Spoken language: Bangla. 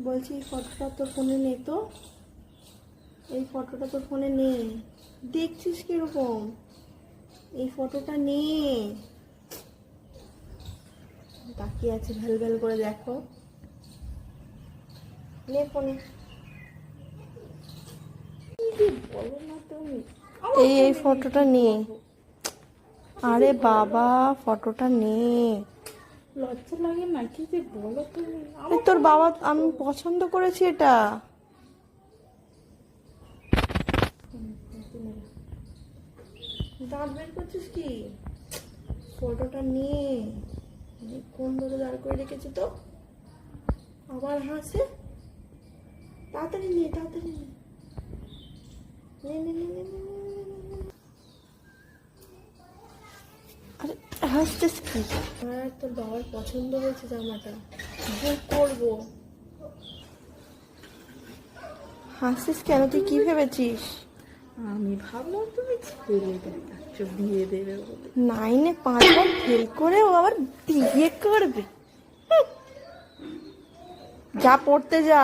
বলছি এই ফটোটা তোর ফোনে নেই তো? এই ফটোটা তোর ফোনে নেই, দেখছিস কিরকম? এই ফটোটা নে, তাকিয়ে আছে ভ্যাল ভ্যাল করে, দেখো নে ফোনে। বলো না তুমি, এই ফটোটা নে। আরে বাবা ফটোটা নে। লজ্জা লাগে না? কি যে বলো তুমি। তোর বাবা, আমি পছন্দ করেছি এটা। দাঁত বের করছিস কি? ফটোটা নিয়ে কোন ধরে দাঁড় করে রেখেছি তো, আবার হাসে। তাড়াতাড়ি নিয়ে, তাড়াতাড়ি নিয়ে। নে নে নে নে নে নে নে নে নে। আরে হাসছিস কি? আমার তোর বাবার পছন্দ হয়েছে জামাটা, বুক করবো। হাসছিস কেন? তুই কি ভেবেছিস? আমি ভাবলাম তুমি ছেলে দেখাচ্ছ, বিয়ে দেবে বলে। 9-এ 5বার ফেল করে ও আবার বিয়ে করবে? যা পড়তে যা।